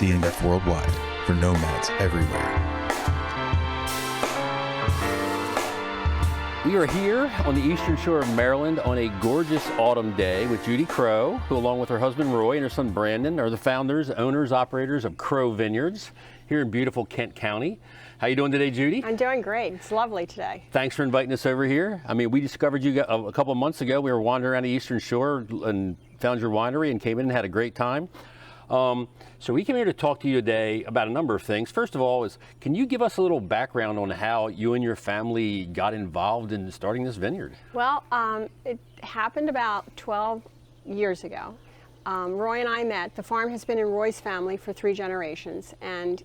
CNF Worldwide for nomads everywhere. We are here on the eastern shore of Maryland on a gorgeous autumn day with Judy Crow, who along with her husband Roy and her son Brandon are the founders, owners, operators of Crow Vineyards here in beautiful Kent County. How you doing today, Judy? I'm doing great. It's lovely today. Thanks for inviting us over here. I mean, we discovered you a couple of months ago. We were wandering around the eastern shore and found your winery and came in and had a great time. So we came here to talk to you today about a number of things. First of all, can you give us a little background on how you and your family got involved in starting this vineyard? Well, it happened about 12 years ago. Roy and I met. The farm has been in Roy's family for 3 generations. And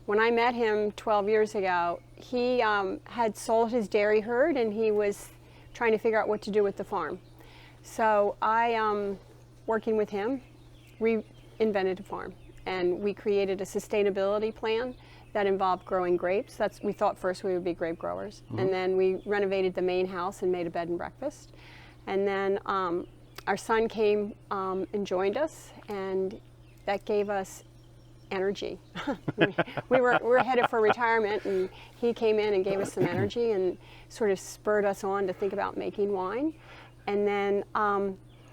when I met him 12 years ago, he had sold his dairy herd and he was trying to figure out what to do with the farm. So I, working with him, reinvented a farm, and we created a sustainability plan that involved growing grapes. We thought first we would be grape growers, and then we renovated the main house and made a bed and breakfast. And then our son came and joined us, and that gave us energy. we were headed for retirement, and he came in and gave us some energy and sort of spurred us on to think about making wine. And then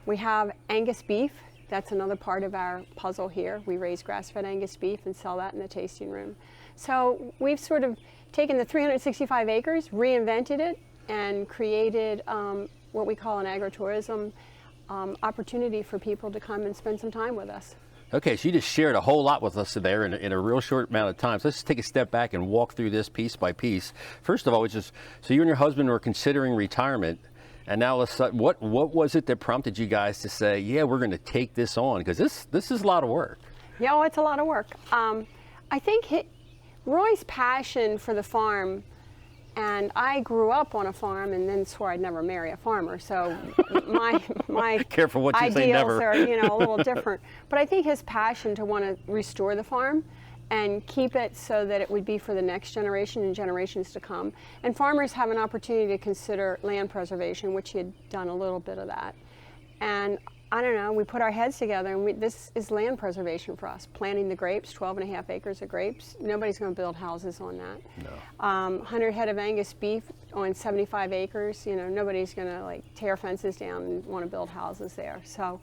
we have Angus beef. That's another part of our puzzle here. We raise grass-fed Angus beef and sell that in the tasting room. So we've sort of taken the 365 acres, reinvented it, and created what we call an agritourism opportunity for people to come and spend some time with us. Okay, so you just shared a whole lot with us there in a real short amount of time. So let's just take a step back and walk through this piece by piece. First of all, so you and your husband were considering retirement. And now, what was it that prompted you guys to say, yeah, we're going to take this on? Because this is a lot of work. Yeah, it's a lot of work. I think Roy's passion for the farm, and I grew up on a farm and then swore I'd never marry a farmer. So my Careful what you say, ideals never. are a little different. But I think his passion to want to restore the farm and keep it so that it would be for the next generation and generations to come. And farmers have an opportunity to consider land preservation, which he had done a little bit of that. And I don't know, we put our heads together, and this is land preservation for us. Planting the grapes, 12.5 acres of grapes. Nobody's going to build houses on that. No. 100 head of Angus beef on 75 acres. Nobody's going to tear fences down and want to build houses there. So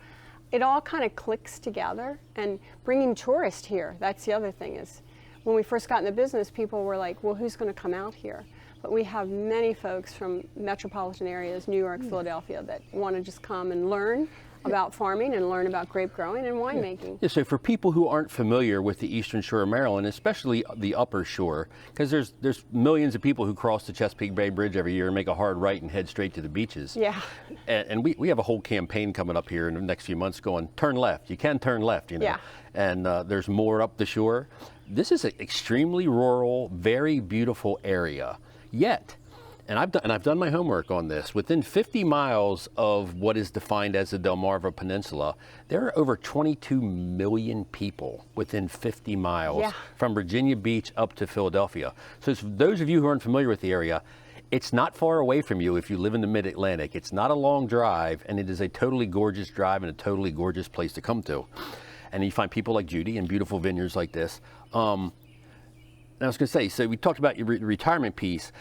it all kind of clicks together. And bringing tourists here, that's the other thing, is when we first got in the business, people were like, well, who's going to come out here? But we have many folks from metropolitan areas, New York, Philadelphia, that want to just come and learn about farming and learn about grape growing and winemaking. Yeah, so for people who aren't familiar with the eastern shore of Maryland, especially the upper shore, because there's millions of people who cross the Chesapeake Bay Bridge every year and make a hard right and head straight to the beaches. Yeah. And we have a whole campaign coming up here in the next few months going, turn left, you can turn left, Yeah. And there's more up the shore. This is an extremely rural, very beautiful area. Yet, and I've done my homework on this, within 50 miles of what is defined as the Delmarva Peninsula, there are over 22 million people within 50 miles from Virginia Beach up to Philadelphia. So for those of you who aren't familiar with the area, it's not far away from you if you live in the mid-Atlantic. It's not a long drive, and it is a totally gorgeous drive and a totally gorgeous place to come to. And you find people like Judy and beautiful vineyards like this. I was going to say, so we talked about your retirement piece.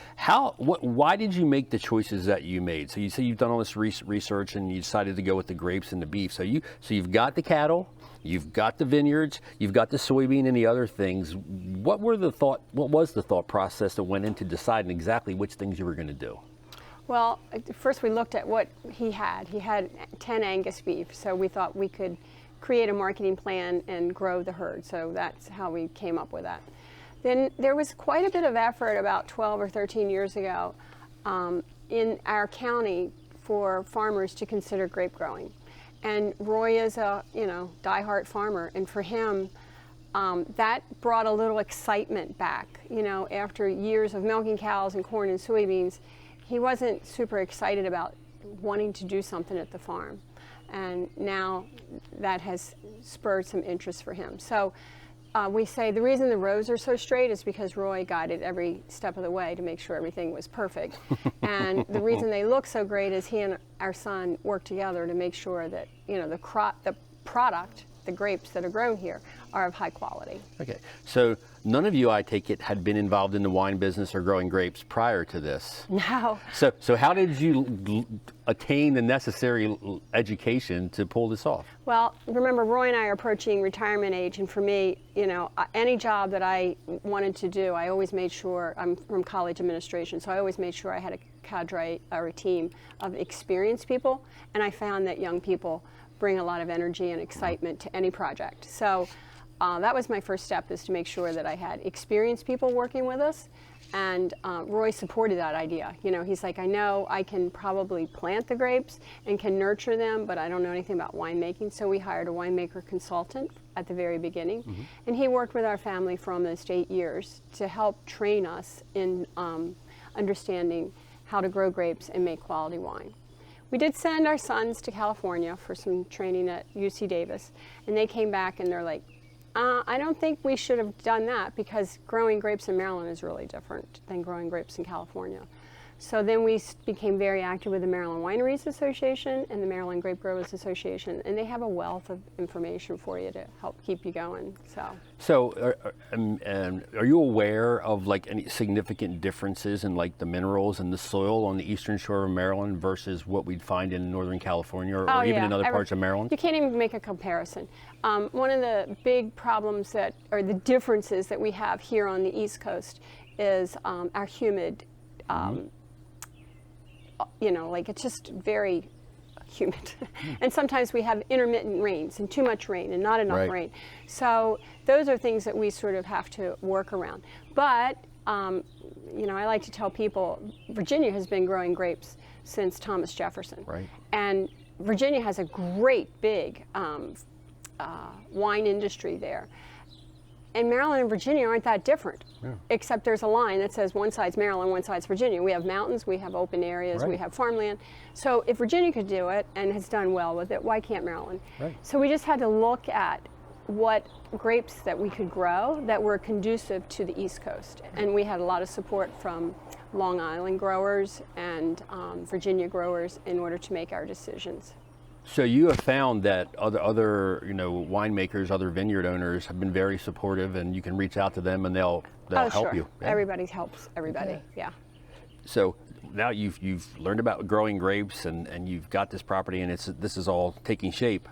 Why did you make the choices that you made? So you say you've done all this research and you decided to go with the grapes and the beef. So you've got the cattle, you've got the vineyards, you've got the soybean and the other things. What was the thought process that went into deciding exactly which things you were going to do? Well, first we looked at what he had. He had 10 Angus beef, so we thought we could create a marketing plan and grow the herd. So that's how we came up with that. Then there was quite a bit of effort about 12 or 13 years ago in our county for farmers to consider grape growing. And Roy is a diehard farmer, and for him that brought a little excitement back. After years of milking cows and corn and soybeans, he wasn't super excited about wanting to do something at the farm. And now that has spurred some interest for him. So we say the reason the rows are so straight is because Roy guided every step of the way to make sure everything was perfect. And the reason they look so great is he and our son worked together to make sure that the product the grapes that are grown here are of high quality. Okay, so none of you, I take it, had been involved in the wine business or growing grapes prior to this. No. So how did you attain the necessary education to pull this off? Well, remember, Roy and I are approaching retirement age, and for me, you know, any job that I wanted to do, I always made sure, I'm from college administration, so I always made sure I had a cadre or a team of experienced people, and I found that young people bring a lot of energy and excitement to any project. So that was my first step, is to make sure that I had experienced people working with us. And Roy supported that idea. You know, he's like, I know I can probably plant the grapes and can nurture them, but I don't know anything about winemaking. So we hired a winemaker consultant at the very beginning. Mm-hmm. And he worked with our family for almost 8 years to help train us in understanding how to grow grapes and make quality wine. We did send our sons to California for some training at UC Davis, and they came back and they're like, I don't think we should have done that, because growing grapes in Maryland is really different than growing grapes in California. So then we became very active with the Maryland Wineries Association and the Maryland Grape Growers Association, and they have a wealth of information for you to help keep you going. So are you aware of like any significant differences in like the minerals and the soil on the eastern shore of Maryland versus what we'd find in Northern California or even in other parts of Maryland? You can't even make a comparison. One of the big problems or the differences that we have here on the East Coast is our humid. You know, like it's just very humid. And sometimes we have intermittent rains and too much rain and not enough rain. So those are things that we sort of have to work around. But, you know, I like to tell people Virginia has been growing grapes since Thomas Jefferson. Right. And Virginia has a great big wine industry there. And Maryland and Virginia aren't that different, except there's a line that says one side's Maryland, one side's Virginia. We have mountains, we have open areas, we have farmland. So if Virginia could do it and has done well with it, why can't Maryland? Right. So we just had to look at what grapes that we could grow that were conducive to the East Coast. And we had a lot of support from Long Island growers and Virginia growers in order to make our decisions. So you have found that other you know, winemakers, other vineyard owners have been very supportive, and you can reach out to them and they'll help you. Yeah. Everybody helps everybody. Okay. Yeah. So now you've learned about growing grapes and you've got this property and this is all taking shape.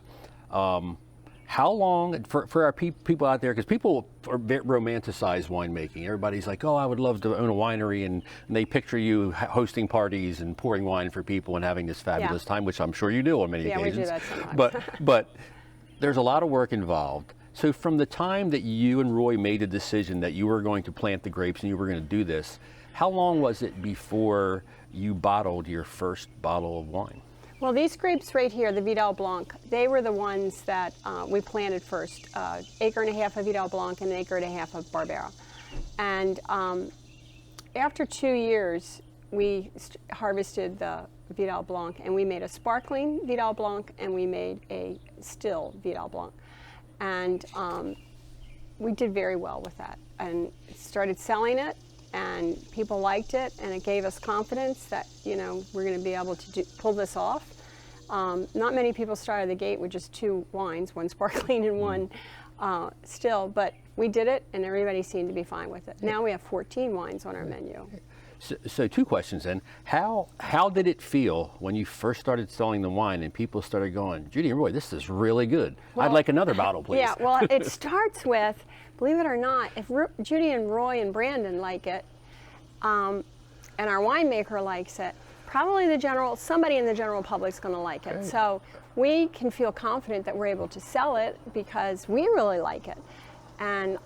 How long, for our people out there, because people romanticize winemaking. Everybody's like, oh, I would love to own a winery, and they picture you hosting parties and pouring wine for people and having this fabulous time, which I'm sure you do on many occasions. Yeah, we do that sometimes. But there's a lot of work involved. So from the time that you and Roy made a decision that you were going to plant the grapes and you were going to do this, how long was it before you bottled your first bottle of wine? Well, these grapes right here, the Vidal Blanc, they were the ones that we planted first. Acre and a half of Vidal Blanc and an acre and a half of Barbera. And after 2 years, we harvested the Vidal Blanc, and we made a sparkling Vidal Blanc, and we made a still Vidal Blanc. And we did very well with that, and started selling it. And people liked it, and it gave us confidence that, you know, we're going to be able to pull this off. Not many people started the gate with just 2 wines, one sparkling and one still, but we did it, and everybody seemed to be fine with it. Now we have 14 wines on our menu. So 2 questions then. How did it feel when you first started selling the wine and people started going, Judy and Roy, this is really good. Well, I'd like another bottle, please. Yeah, well, it starts with, believe it or not, if Judy and Roy and Brandon like it, and our winemaker likes it, probably somebody in the general public's going to like it. Right. So we can feel confident that we're able to sell it because we really like it. And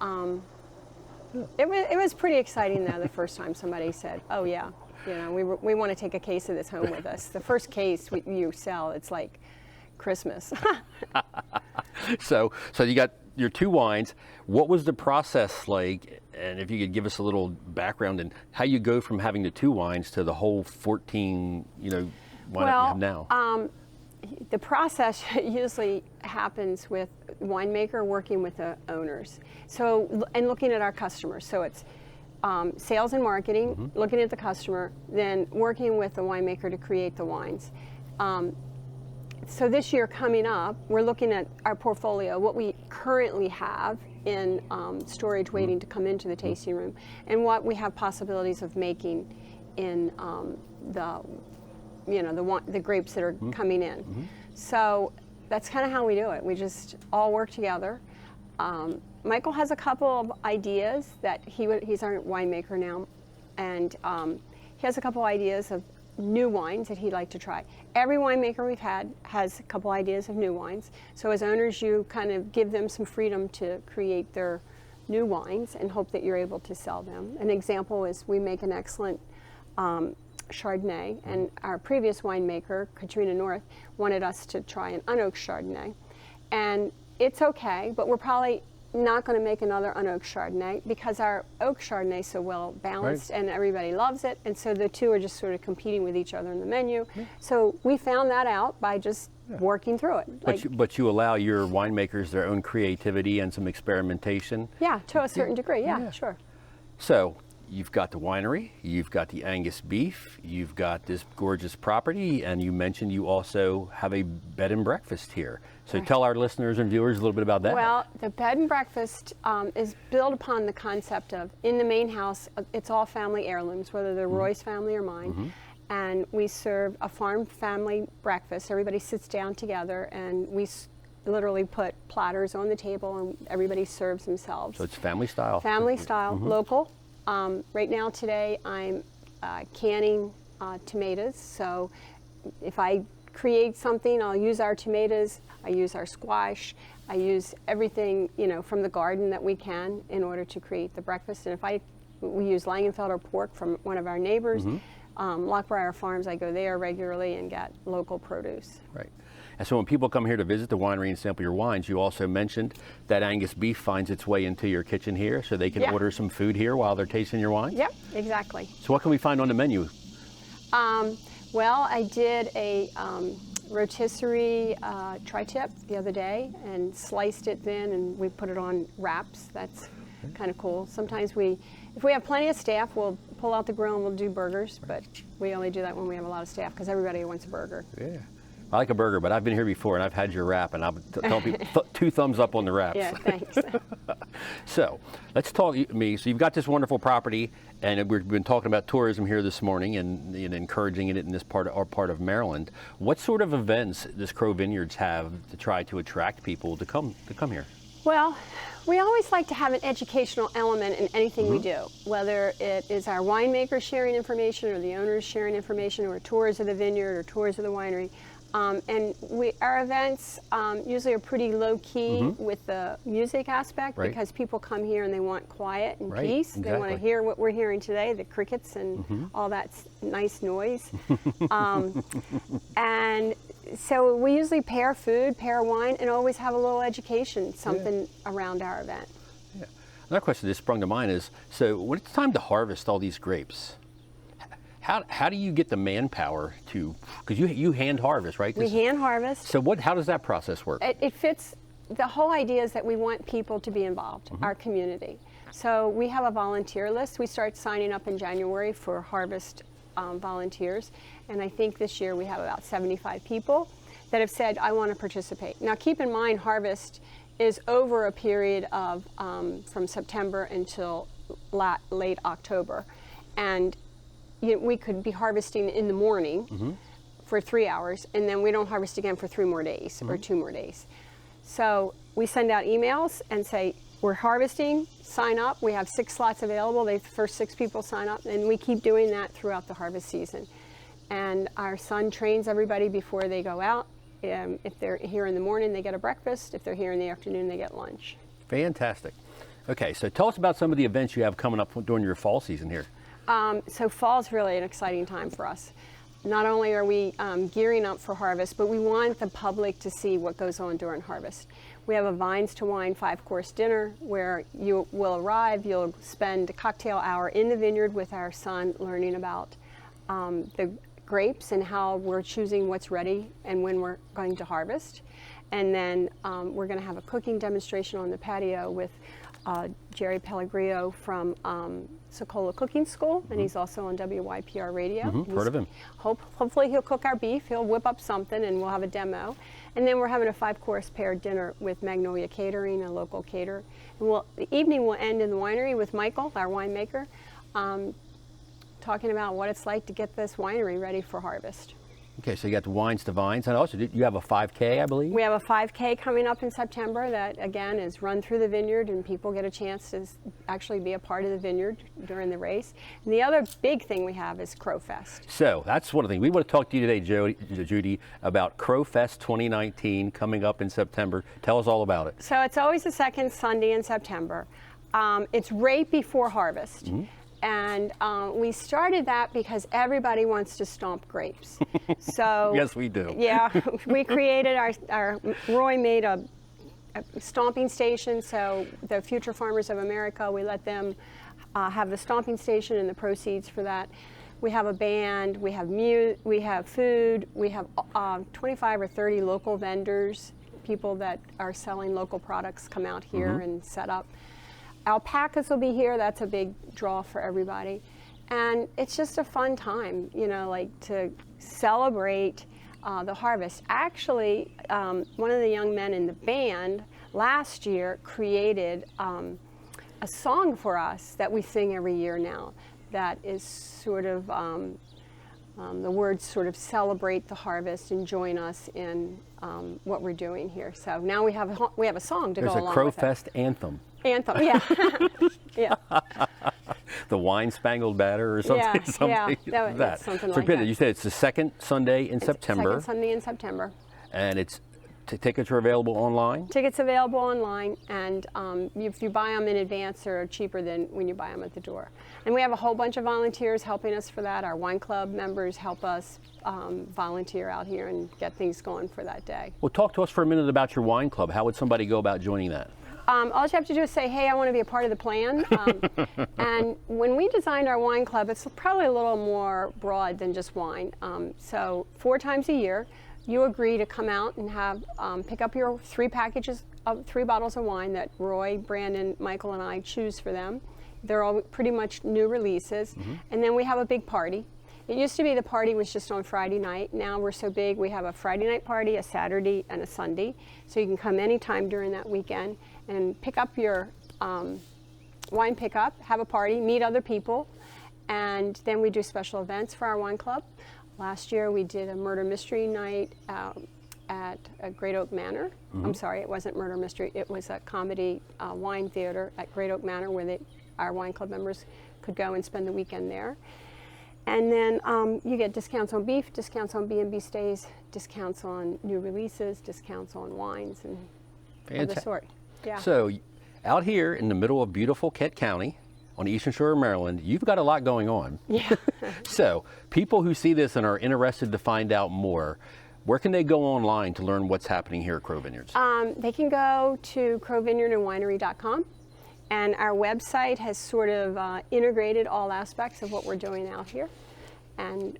it was pretty exciting though the first time somebody said, "Oh yeah, you know, we want to take a case of this home with us." The first case you sell, it's like Christmas. So you got your 2 wines. What was the process like? And if you could give us a little background in how you go from having the 2 wines to the whole 14, you know, wine that you have now. The process usually happens with winemaker working with the owners. So, and looking at our customers. So it's sales and marketing, looking at the customer, then working with the winemaker to create the wines. so this year coming up, we're looking at our portfolio, what we currently have in storage waiting to come into the tasting room, and what we have possibilities of making in the grapes that are coming in. So that's kind of how we do it. We just all work together. Michael has a couple of ideas that he's our winemaker now, and he has a couple ideas of new wines that he'd like to try. Every winemaker we've had has a couple ideas of new wines. So as owners, you kind of give them some freedom to create their new wines and hope that you're able to sell them. An example is we make an excellent Chardonnay, and our previous winemaker, Katrina North, wanted us to try an unoaked Chardonnay. And it's okay, but we're probably not going to make another unoaked Chardonnay because our oak Chardonnay is so well balanced and everybody loves it, and so the two are just sort of competing with each other in the menu. So we found that out by just working through it. But you allow your winemakers their own creativity and some experimentation? Yeah, to a certain degree, yeah, sure. So you've got the winery, you've got the Angus beef, you've got this gorgeous property, and you mentioned you also have a bed and breakfast here. So tell our listeners and viewers a little bit about that. Well, the bed and breakfast is built upon the concept of, in the main house, it's all family heirlooms, whether they're Roy's family or mine. And we serve a farm family breakfast. Everybody sits down together, and we literally put platters on the table, and everybody serves themselves. So it's family style. Family style, local. Right now today I'm canning tomatoes, so if I create something, I'll use our tomatoes, I use our squash, I use everything from the garden that we can in order to create the breakfast. And we use Langenfelder pork from one of our neighbors, Lockbriar Farms. I go there regularly and get local produce. Right. And so when people come here to visit the winery and sample your wines, you also mentioned that Angus beef finds its way into your kitchen here, so they can order some food here while they're tasting your wine? Yep, exactly. So what can we find on the menu? Well, I did a rotisserie tri-tip the other day and sliced it thin, and we put it on wraps. That's kind of cool. Sometimes if we have plenty of staff, we'll pull out the grill and we'll do burgers, but we only do that when we have a lot of staff because everybody wants a burger. Yeah. I like a burger, but I've been here before and I've had your wrap, and I'll tell people 2 thumbs up on the wraps. Yeah, thanks. So let's talk me. So you've got this wonderful property, and we've been talking about tourism here this morning and encouraging it in this part of Maryland. What sort of events does Crow Vineyards have to try to attract people to come here? Well, we always like to have an educational element in anything we do, whether it is our winemakers sharing information or the owners sharing information or tours of the vineyard or tours of the winery. And our events usually are pretty low-key with the music aspect because people come here and they want quiet and peace. Exactly. They want to hear what we're hearing today, the crickets and all that nice noise. And so we usually pair food, pair wine, and always have a little education, something around our event. Yeah. Another question that sprung to mind is, so when it's time to harvest all these grapes, how do you get the manpower to, because you hand harvest, right? We hand harvest. So how does that process work? It fits, the whole idea is that we want people to be involved, our community. So we have a volunteer list. We start signing up in January for harvest volunteers, and I think this year we have about 75 people that have said, I want to participate. Now keep in mind, harvest is over a period of from September until late October, and we could be harvesting in the morning for 3 hours, and then we don't harvest again for 3 more days or 2 more days. So we send out emails and say, we're harvesting, sign up. We have 6 slots available. The first 6 people sign up, and we keep doing that throughout the harvest season. And our son trains everybody before they go out. If they're here in the morning, they get a breakfast. If they're here in the afternoon, they get lunch. Fantastic. Okay, so tell us about some of the events you have coming up during your fall season here. So fall is really an exciting time for us. Not only are we gearing up for harvest, but we want the public to see what goes on during harvest. We have a Vines to Wine 5-course dinner where you will arrive, you'll spend a cocktail hour in the vineyard with our son learning about the grapes and how we're choosing what's ready and when we're going to harvest. And then we're going to have a cooking demonstration on the patio with Jerry Pellegrino from Socola Cooking School, and he's also on WYPR Radio. Heard of him. Hopefully he'll cook our beef. He'll whip up something, and we'll have a demo. And then we're having a 5-course paired dinner with Magnolia Catering, a local caterer. And the evening will end in the winery with Michael, our winemaker, talking about what it's like to get this winery ready for harvest. Okay, so you got the wines to vines, and also you have a 5K, I believe? We have a 5K coming up in September that, again, is run through the vineyard, and people get a chance to actually be a part of the vineyard during the race. And the other big thing we have is Crow Fest. So that's one of the things. We want to talk to you today, Judy, about Crow Fest 2019 coming up in September. Tell us all about it. So it's always the second Sunday in September. It's right before harvest. And we started that because everybody wants to stomp grapes. So yes, we do. Yeah, we created Roy made a stomping station, so the Future Farmers of America, we let them have the stomping station and the proceeds for that. We have a band, we have we have food, we have 25 or 30 local vendors, people that are selling local products come out here and set up. Alpacas will be here. That's a big draw for everybody. And it's just a fun time, you know, like to celebrate the harvest. Actually, one of the young men in the band last year created a song for us that we sing every year now that is sort of, the words sort of celebrate the harvest and join us in what we're doing here. So now we have a song to go along with it. There's a Crow Fest anthem. Anthem, yeah. Yeah. The Wine Spangled Banner or something. Yeah, something yeah. that. Something So like that. you said it's the second Sunday in September. Second Sunday in September. And it's tickets are available online? Tickets available online, and if you buy them in advance, they're cheaper than when you buy them at the door. And we have a whole bunch of volunteers helping us for that. Our wine club members help us volunteer out here and get things going for that day. Well, talk to us for a minute about your wine club. How would somebody go about joining that? All you have to do is say, hey, I want to be a part of the plan. And when we designed our wine club, it's probably a little more broad than just wine. So 4 times a year, you agree to come out and have pick up your 3 bottles of wine that Roy, Brandon, Michael, and I choose for them. They're all pretty much new releases. And then we have a big party. It used to be the party was just on Friday night. Now we're so big, we have a Friday night party, a Saturday, and a Sunday. So you can come anytime during that weekend and pick up your wine pickup, have a party, meet other people, and then we do special events for our wine club. Last year we did a murder mystery night at Great Oak Manor. I'm sorry, it wasn't murder mystery, it was a comedy wine theater at Great Oak Manor where our wine club members could go and spend the weekend there. And then you get discounts on beef, discounts on B&B stays, discounts on new releases, discounts on wines, and of the sort. Yeah. So out here in the middle of beautiful Kent County on the eastern shore of Maryland, you've got a lot going on. Yeah. So people who see this and are interested to find out more, where can they go online to learn what's happening here at Crow Vineyards? They can go to crowvineyardandwinery.com. And our website has sort of integrated all aspects of what we're doing out here. And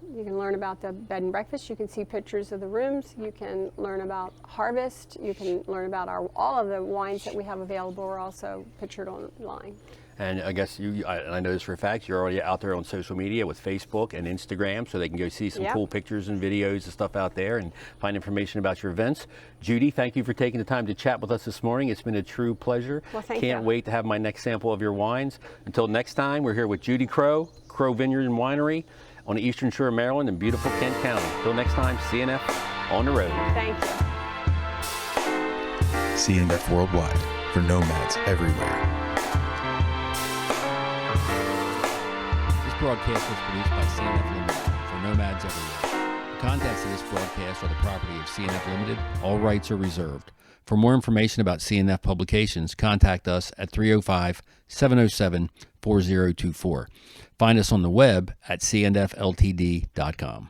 you can learn about the bed and breakfast. You can see pictures of the rooms. You can learn about harvest. You can learn about all of the wines that we have available are also pictured online. And I guess I know this for a fact, you're already out there on social media with Facebook and Instagram, so they can go see some cool pictures and videos and stuff out there and find information about your events. Judy, thank you for taking the time to chat with us this morning. It's been a true pleasure. Well, thank Can't you. wait to have my next sample of your wines. Until next time, we're here with Judy Crow, Crow Vineyard and Winery on the eastern shore of Maryland in beautiful Kent County. Until next time, CNF on the road. Thank you. CNF Worldwide for nomads everywhere. This broadcast was produced by CNF Limited for nomads everywhere. The contents of this broadcast are the property of CNF Limited. All rights are reserved. For more information about CNF publications, contact us at 305-707-4024. Find us on the web at cnfltd.com.